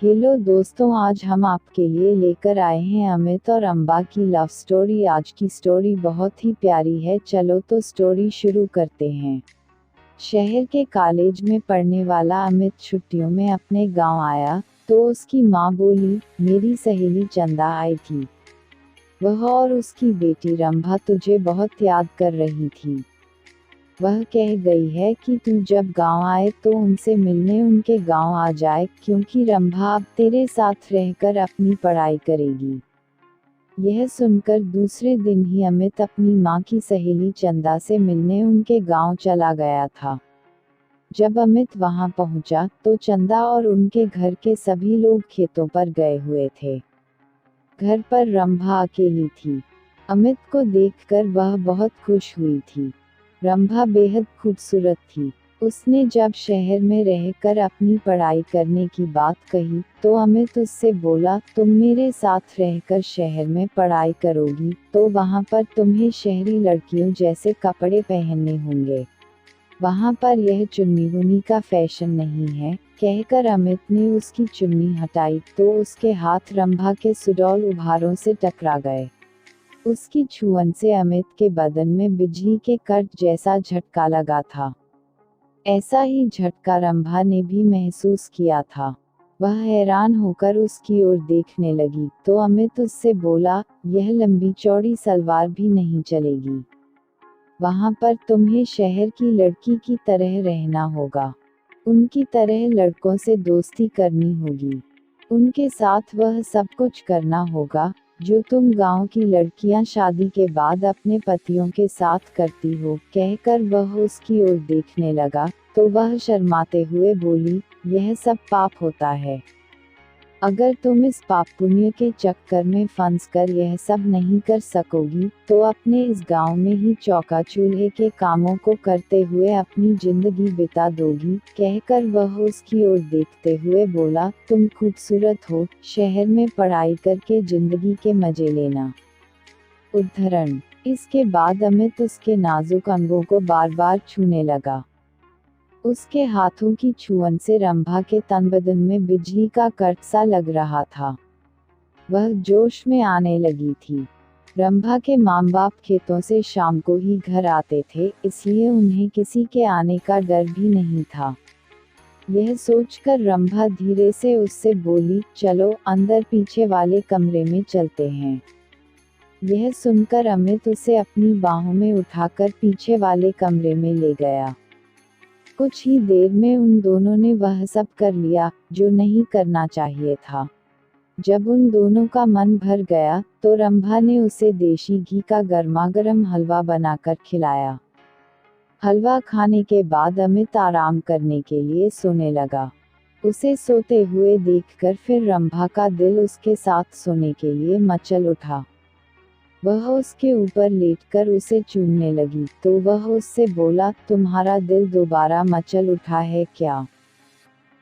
Hello दोस्तों, आज हम आपके लिए लेकर आए हैं अमित और अम्बा की लव स्टोरी। आज की स्टोरी बहुत ही प्यारी है। चलो तो स्टोरी शुरू करते हैं। शहर के कॉलेज में पढ़ने वाला अमित छुट्टियों में अपने गांव आया तो उसकी माँ बोली, मेरी सहेली चंदा आई थी। वह और उसकी बेटी रंभा तुझे बहुत याद कर रही थी। वह कह गई है कि तू जब गांव आए तो उनसे मिलने उनके गांव आ जाए, क्योंकि रंभा अब तेरे साथ रहकर अपनी पढ़ाई करेगी। यह सुनकर दूसरे दिन ही अमित अपनी माँ की सहेली चंदा से मिलने उनके गांव चला गया था। जब अमित वहां पहुंचा तो चंदा और उनके घर के सभी लोग खेतों पर गए हुए थे। घर पर रंभा अकेली थी। अमित को देखकर वह बहुत खुश हुई थी। रंभा बेहद खूबसूरत थी। उसने जब शहर में रहकर अपनी पढ़ाई करने की बात कही तो अमित उससे बोला, तुम मेरे साथ रहकर शहर में पढ़ाई करोगी तो वहाँ पर तुम्हें शहरी लड़कियों जैसे कपड़े पहनने होंगे। वहाँ पर यह चुन्नी मुन्नी का फैशन नहीं है। कहकर अमित ने उसकी चुन्नी हटाई तो उसके हाथ रंभा के सुडौल उभारों से टकरा गए। उसकी छुअन से अमित के बदन में बिजली के कट जैसा झटका लगा था। ऐसा ही झटका रंभा ने भी महसूस किया था। वह हैरान होकर उसकी ओर देखने लगी तो अमित उससे बोला, यह लंबी चौड़ी सलवार भी नहीं चलेगी। वहाँ पर तुम्हें शहर की लड़की की तरह रहना होगा। उनकी तरह लड़कों से दोस्ती करनी होगी। उनके साथ वह सब कुछ करना होगा जो तुम गांव की लड़कियां शादी के बाद अपने पतियों के साथ करती हो। कहकर वह उसकी ओर देखने लगा तो वह शर्माते हुए बोली, यह सब पाप होता है। अगर तुम इस पाप पुण्य के चक्कर में फंस कर यह सब नहीं कर सकोगी तो अपने इस गांव में ही चौका चूल्हे के कामों को करते हुए अपनी जिंदगी बिता दोगी। कहकर वह उसकी ओर देखते हुए बोला, तुम खूबसूरत हो, शहर में पढ़ाई करके जिंदगी के मजे लेना। उद्धरण। इसके बाद अमित उसके नाजुक अंगों को बार बार छूने लगा। उसके हाथों की छुअन से रंभा के तन बदन में बिजली का कट सा लग रहा था। वह जोश में आने लगी थी। रंभा के माँ बाप खेतों से शाम को ही घर आते थे, इसलिए उन्हें किसी के आने का डर भी नहीं था। यह सोचकर रंभा धीरे से उससे बोली, चलो अंदर पीछे वाले कमरे में चलते हैं। यह सुनकर अमित उसे अपनी बाहों में उठाकर पीछे वाले कमरे में ले गया। कुछ ही देर में उन दोनों ने वह सब कर लिया जो नहीं करना चाहिए था। जब उन दोनों का मन भर गया तो रंभा ने उसे देशी घी का गर्मागर्म हलवा बनाकर खिलाया। हलवा खाने के बाद अमित आराम करने के लिए सोने लगा। उसे सोते हुए देखकर फिर रंभा का दिल उसके साथ सोने के लिए मचल उठा। वह उसके ऊपर लेटकर उसे चूमने लगी तो वह उससे बोला, तुम्हारा दिल दोबारा मचल उठा है क्या?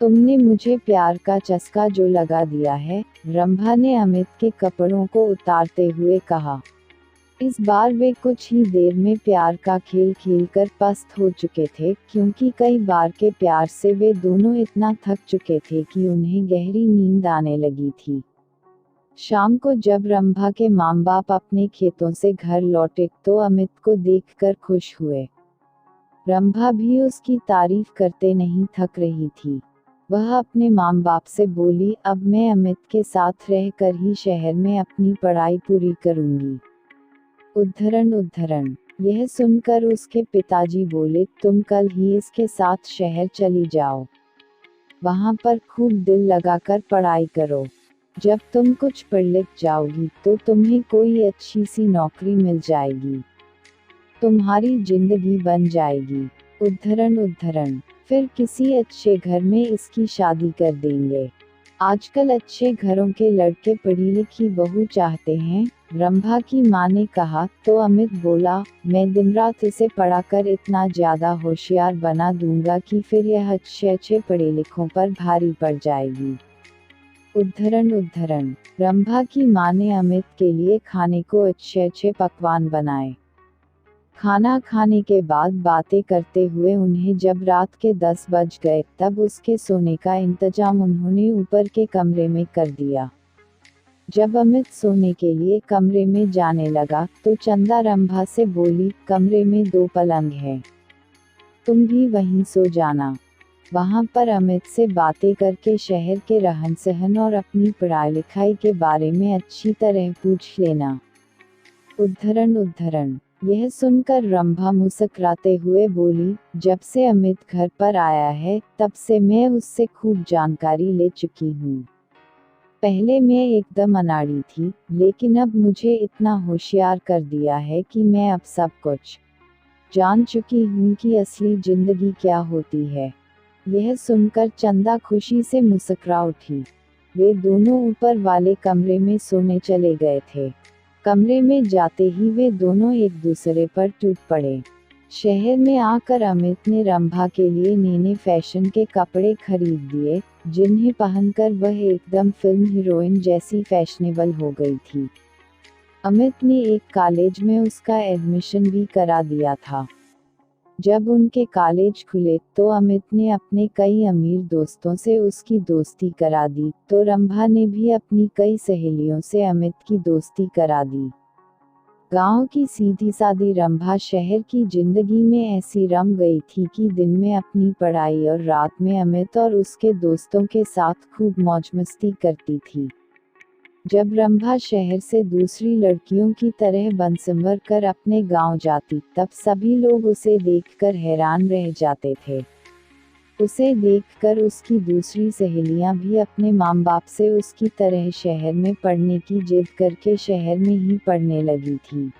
तुमने मुझे प्यार का चस्का जो लगा दिया है। रंभा ने अमित के कपड़ों को उतारते हुए कहा। इस बार वे कुछ ही देर में प्यार का खेल खेलकर पस्त हो चुके थे, क्योंकि कई बार के प्यार से वे दोनों इतना थक चुके थे कि उन्हें गहरी नींद आने लगी थी। शाम को जब रंभा के माँ बाप अपने खेतों से घर लौटे तो अमित को देखकर खुश हुए। रंभा भी उसकी तारीफ करते नहीं थक रही थी। वह अपने माँ बाप से बोली, अब मैं अमित के साथ रहकर ही शहर में अपनी पढ़ाई पूरी करूंगी। उद्धरण। यह सुनकर उसके पिताजी बोले, तुम कल ही इसके साथ शहर चली जाओ। वहाँ पर खूब दिल लगाकर पढ़ाई करो। जब तुम कुछ पढ़ लिख जाओगी तो तुम्हें कोई अच्छी सी नौकरी मिल जाएगी। तुम्हारी जिंदगी बन जाएगी। उद्धरण। फिर किसी अच्छे घर में इसकी शादी कर देंगे। आजकल अच्छे घरों के लड़के पढ़ी लिखी बहू चाहते हैं। रंभा की माँ ने कहा तो अमित बोला, मैं दिन रात इसे पढ़ाकर इतना ज्यादा होशियार बना दूंगा कि फिर यह अच्छे पढ़े लिखों पर भारी पड़ जाएगी। उद्धरण। रंभा की माँ ने अमित के लिए खाने को अच्छे पकवान बनाए। खाना खाने के बाद बातें करते हुए उन्हें जब रात के 10 बज गए तब उसके सोने का इंतजाम उन्होंने ऊपर के कमरे में कर दिया। जब अमित सोने के लिए कमरे में जाने लगा तो चंदा रंभा से बोली, कमरे में 2 पलंग हैं, तुम भी वहीं सो जाना। वहां पर अमित से बातें करके शहर के रहन सहन और अपनी पढ़ाई लिखाई के बारे में अच्छी तरह पूछ लेना। उद्धरण यह सुनकर रंभा मुस्कुराते हुए बोली, जब से अमित घर पर आया है तब से मैं उससे खूब जानकारी ले चुकी हूँ। पहले मैं एकदम अनाड़ी थी, लेकिन अब मुझे इतना होशियार कर दिया है कि मैं अब सब कुछ जान चुकी हूँ कि असली जिंदगी क्या होती है। यह सुनकर चंदा खुशी से मुस्कुरा उठी। वे दोनों ऊपर वाले कमरे में सोने चले गए थे। कमरे में जाते ही वे दोनों एक दूसरे पर टूट पड़े। शहर में आकर अमित ने रंभा के लिए नए फैशन के कपड़े खरीद दिए, जिन्हें पहनकर वह एकदम फिल्म हीरोइन जैसी फैशनेबल हो गई थी। अमित ने एक कॉलेज में उसका एडमिशन भी करा दिया था। जब उनके कॉलेज खुले तो अमित ने अपने कई अमीर दोस्तों से उसकी दोस्ती करा दी, तो रंभा ने भी अपनी कई सहेलियों से अमित की दोस्ती करा दी। गांव की सीधी सादी रंभा शहर की जिंदगी में ऐसी रम गई थी कि दिन में अपनी पढ़ाई और रात में अमित और उसके दोस्तों के साथ खूब मौज मस्ती करती थी। जब रंभा शहर से दूसरी लड़कियों की तरह बनसंवर कर अपने गांव जाती तब सभी लोग उसे देखकर हैरान रह जाते थे। उसे देखकर उसकी दूसरी सहेलियां भी अपने माँ बाप से उसकी तरह शहर में पढ़ने की जिद करके शहर में ही पढ़ने लगी थी।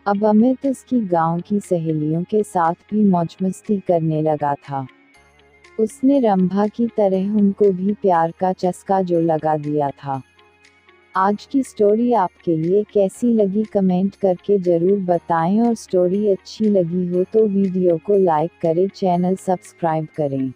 अब अमित उसकी गांव की सहेलियों के साथ भी मौज मस्ती करने लगा था। उसने रंभा की तरह उनको भी प्यार का चस्का जो लगा दिया था। आज की स्टोरी आपके लिए कैसी लगी कमेंट करके ज़रूर बताएं और स्टोरी अच्छी लगी हो तो वीडियो को लाइक करें, चैनल सब्सक्राइब करें।